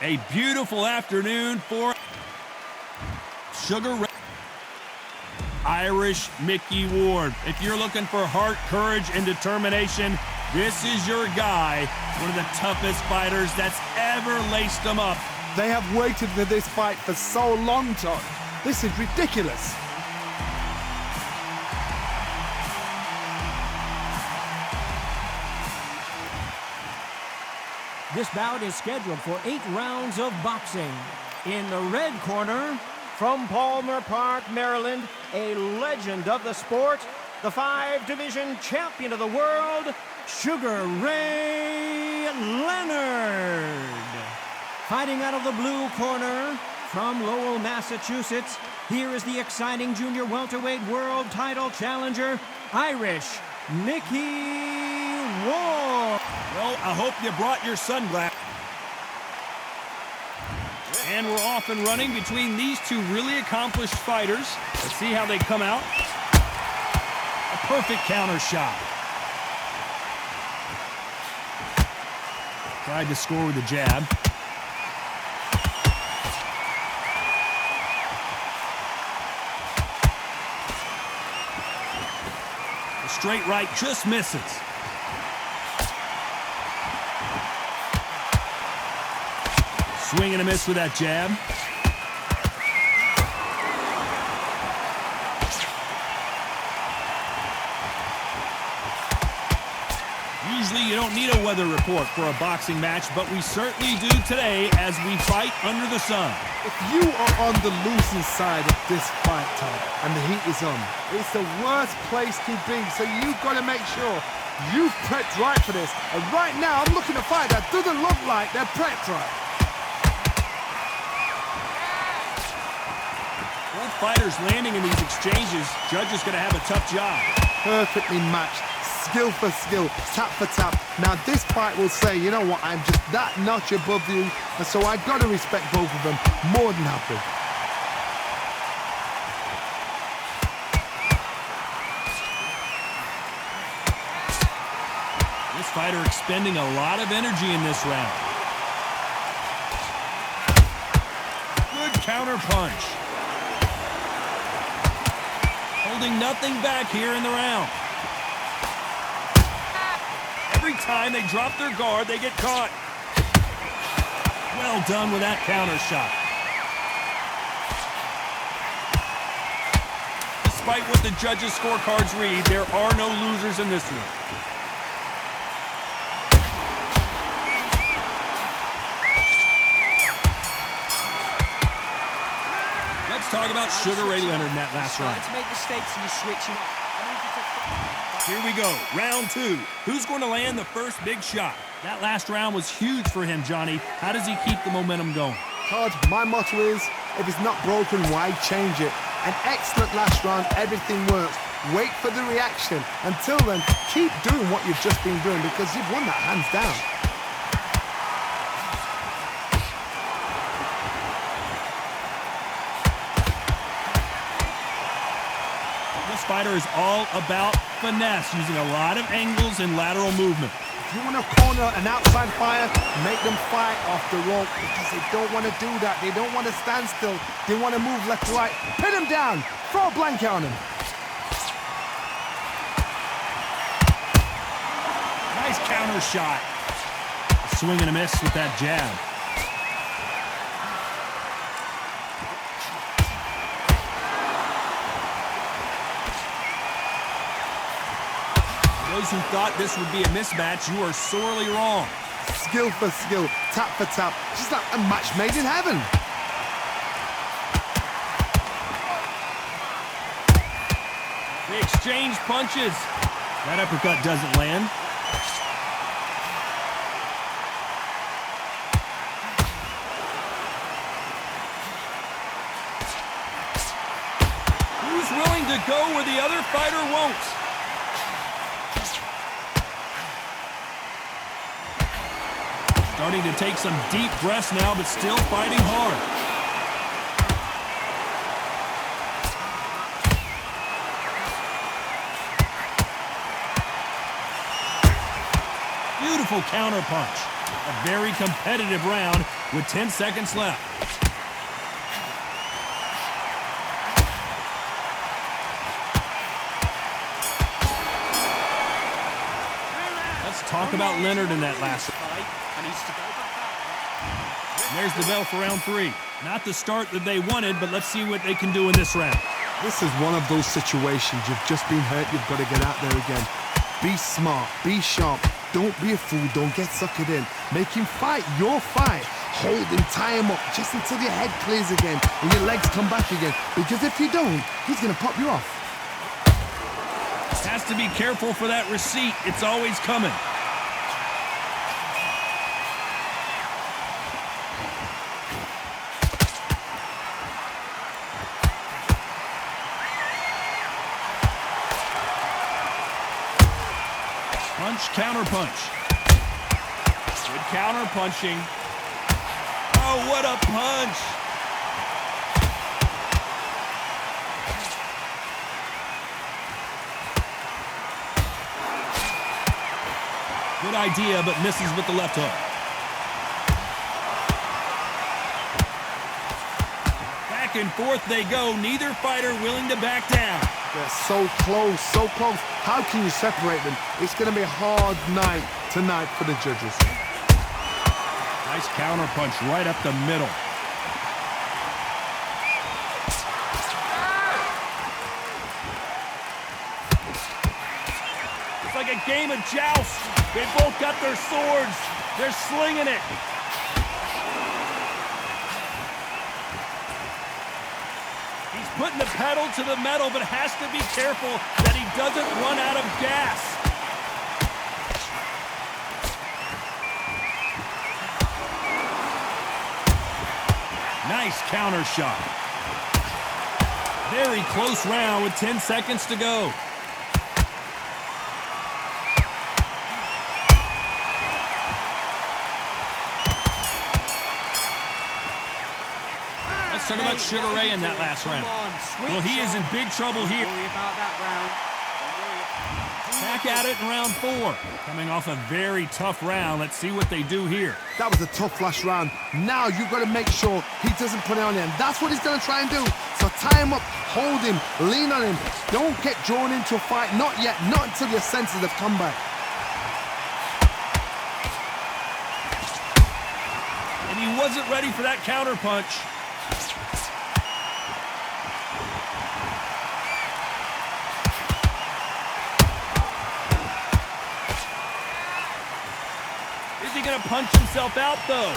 A beautiful afternoon for Sugar Ray. Irish Mickey Ward. If you're looking for heart, courage, and determination, this is your guy. One of the toughest fighters that's ever laced them up. They have waited for this fight for so long, Todd. This is ridiculous. This bout is scheduled for 8 rounds of boxing. In the red corner, from Palmer Park, Maryland, a legend of the sport, the 5-division champion of the world, Sugar Ray Leonard. Fighting out of the blue corner, from Lowell, Massachusetts, here is the exciting junior welterweight world title challenger, Irish Mickey Ward. Well, I hope you brought your sunglasses. And we're off and running between these two really accomplished fighters. Let's see how they come out. A perfect counter shot. Tried to score with a jab. The straight right just misses. Swing and a miss with that jab. Usually you don't need a weather report for a boxing match, but we certainly do today as we fight under the sun. If you are on the losing side of this fight, Todd, and the heat is on, it's the worst place to be, so you've got to make sure you've prepped right for this. And right now, I'm looking at a fight that doesn't look like they're prepped right. Both fighters landing in these exchanges. Judge is going to have a tough job. Perfectly matched, skill for skill, tap for tap. Now this fight will say, you know what, I'm just that notch above you, and so I've got to respect both of them more than happy. This fighter expending a lot of energy in this round. Good counter punch. Holding nothing back here in the round. Every time they drop their guard, they get caught. Well done with that counter shot. Despite what the judges' scorecards read, there are no losers in this one. Let's talk about Sugar Ray Leonard in that last round. To make mistakes and you're switching up. Here we go, round 2. Who's going to land the first big shot? That last round was huge for him, Johnny. How does he keep the momentum going? Todd, my motto is, if it's not broken, why change it? An excellent last round, everything works. Wait for the reaction. Until then, keep doing what you've just been doing because you've won that hands down. This fighter is all about finesse, using a lot of angles and lateral movement. If you want to corner an outside fighter, make them fight off the rope because they don't want to do that. They don't want to stand still. They want to move left to right. Pin them down. Throw a blanket on them. Nice counter shot. A swing and a miss with that jab. Those who thought this would be a mismatch, you are sorely wrong. Skill for skill, tap for tap, just like a match made in heaven. They exchange punches. That uppercut doesn't land. Who's willing to go where the other fighter won't? Starting to take some deep breaths now, but still fighting hard. Beautiful counter punch. A very competitive round with 10 seconds left. Let's talk about Leonard in that last fight. And there's the bell for round 3. Not the start that they wanted, but let's see what they can do in this round. This is one of those situations. You've just been hurt. You've got to get out there again. Be smart. Be sharp. Don't be a fool. Don't get suckered in. Make him fight your fight. Hold him, tie him up just until your head clears again and your legs come back again. Because if you don't, he's going to pop you off. Has to be careful for that receipt. It's always coming. Punch, counter punch. Good counter punching. Oh, what a punch! Good idea, but misses with the left hook. Back and forth they go. Neither fighter willing to back down. They're so close, so close. How can you separate them? It's going to be a hard night tonight for the judges. Nice counter punch right up the middle. It's like a game of joust. They both got their swords. They're slinging it. He's putting the pedal to the metal, but has to be careful that he doesn't run out of gas. Nice counter shot. Very close round with 10 seconds to go. Let's talk about Sugar Ray in that last round. Well, he is in big trouble here. Back at it in round 4. Coming off a very tough round. Let's see what they do here. That was a tough last round. Now you've got to make sure he doesn't put it on him. That's what he's going to try and do. So tie him up, hold him, lean on him. Don't get drawn into a fight. Not yet. Not until your senses have come back. And he wasn't ready for that counter punch. Is he going to punch himself out, though?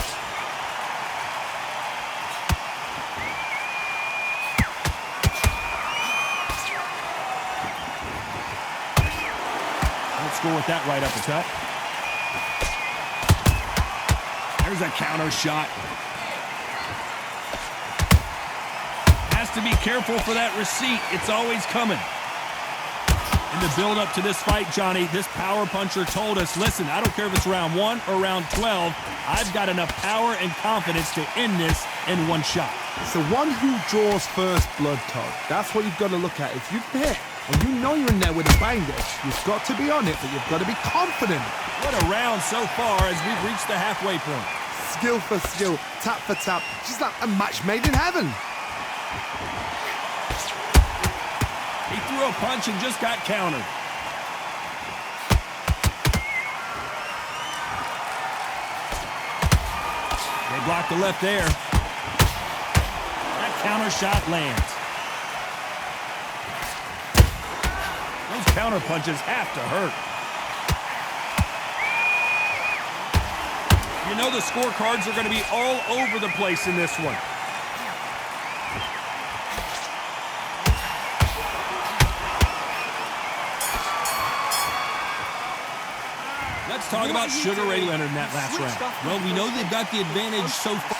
Let's go with that right uppercut. There's a counter shot. Has to be careful for that receipt. It's always coming. In the build-up to this fight, Johnny, this power puncher told us, listen, I don't care if it's round 1 or round 12, I've got enough power and confidence to end this in one shot. It's the one who draws first blood, Todd. That's what you've got to look at. If you've hit and you know you're in there with a banger, you've got to be on it, but you've got to be confident. What a round so far as we've reached the halfway point. Skill for skill, tap for tap, just like a match made in heaven. He threw a punch and just got countered. They blocked the left there. That counter shot lands. Those counter punches have to hurt. You know the scorecards are going to be all over the place in this one. Let's talk about Sugar Ray Leonard in that last round. Well, we know they've got the advantage so far.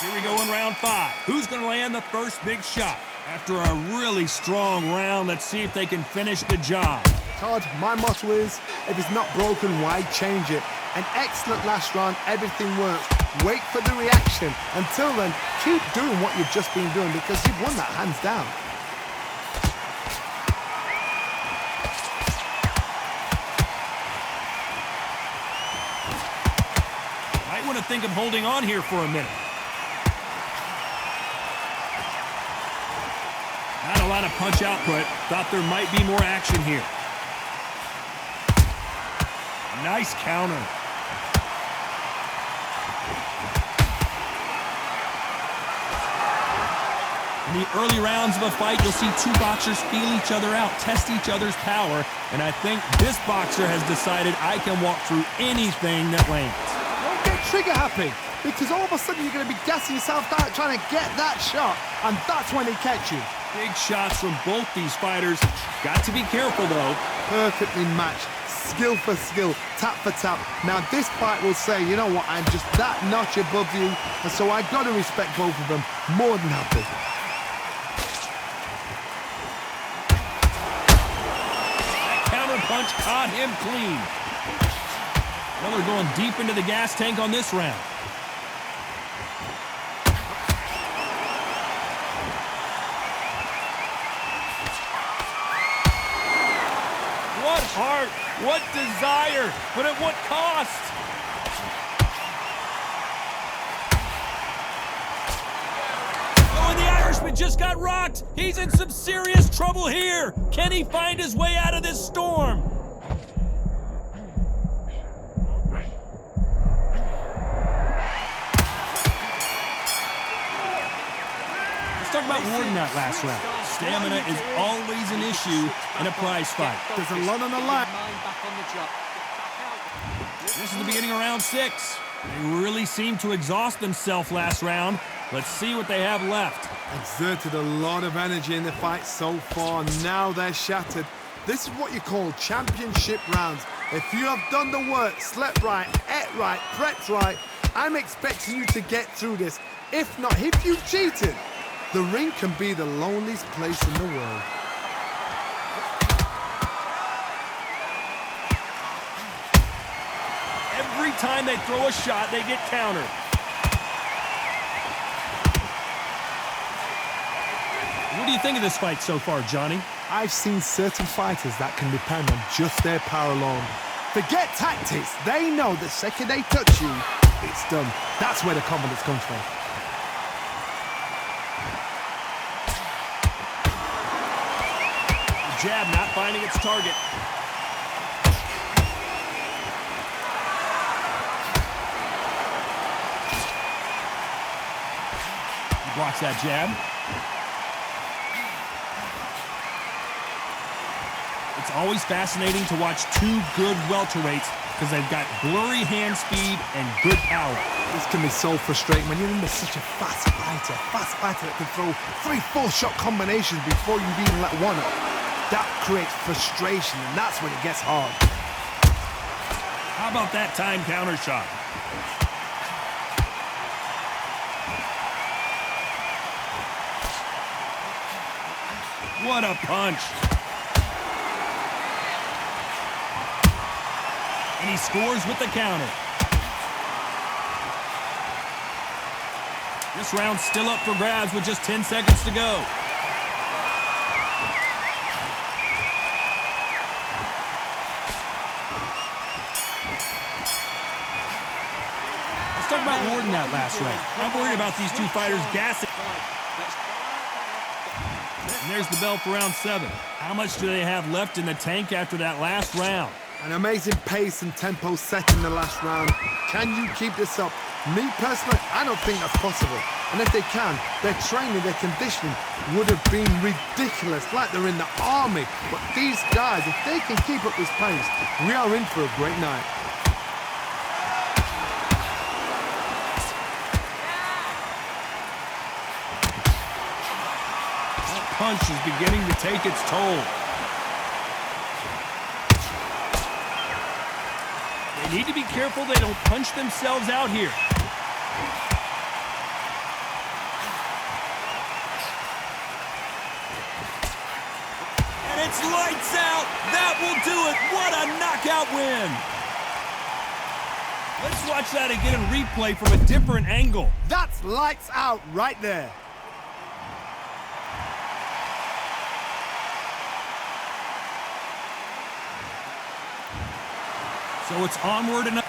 Here we go in round 5. Who's going to land the first big shot? After a really strong round, let's see if they can finish the job. Todd, my motto is, if it's not broken, why change it? An excellent last round, everything works. Wait for the reaction. Until then, keep doing what you've just been doing because you've won that hands down. think of holding on here for a minute. Not a lot of punch output. Thought there might be more action here. Nice counter. In the early rounds of a fight, you'll see two boxers feel each other out, test each other's power, and I think this boxer has decided I can walk through anything that lands. Don't get trigger happy, because all of a sudden you're going to be gassing yourself out trying to get that shot, and that's when he catch you. Big shots from both these fighters. Got to be careful, though. Perfectly matched. Skill for skill, tap for tap. Now this fight will say, you know what, I'm just that notch above you, and so I got to respect both of them more than happy. That counter punch caught him clean. Well, they're going deep into the gas tank on this round. What heart, what desire, but at what cost? Oh, and the Irishman just got rocked. He's in some serious trouble here. Can he find his way out of this storm? Let's talk about Warden that last round. Stamina is always an issue in a prize fight. There's a lot on the line. This is the beginning of round 6. They really seemed to exhaust themselves last round. Let's see what they have left. Exerted a lot of energy in the fight so far. Now they're shattered. This is what you call championship rounds. If you have done the work, slept right, ate right, prepped right, I'm expecting you to get through this. If not, if you've cheated, the ring can be the loneliest place in the world. Every time they throw a shot, they get countered. What do you think of this fight so far, Johnny? I've seen certain fighters that can depend on just their power alone. Forget tactics. They know the second they touch you, it's done. That's where the confidence comes from. Jab not finding its target. He blocks that jab. It's always fascinating to watch two good welterweights because they've got blurry hand speed and good power. This can be so frustrating when you're in such a fast fighter that can throw 3-4 shot combinations before you've even let one up. That creates frustration, and that's when it gets hard. How about that time counter shot? What a punch. And he scores with the counter. This round's still up for grabs with just 10 seconds to go. Let's talk about Warden that last round. I'm worried about these two fighters gassing. And there's the bell for round 7. How much do they have left in the tank after that last round? An amazing pace and tempo set in the last round. Can you keep this up? Me personally, I don't think that's possible. And if they can, their training, their conditioning would have been ridiculous, like they're in the army. But these guys, if they can keep up this pace, we are in for a great night. That punch is beginning to take its toll. They need to be careful they don't punch themselves out here. And it's lights out. That will do it. What a knockout win. Let's watch that again in replay from a different angle. That's lights out right there. So it's onward and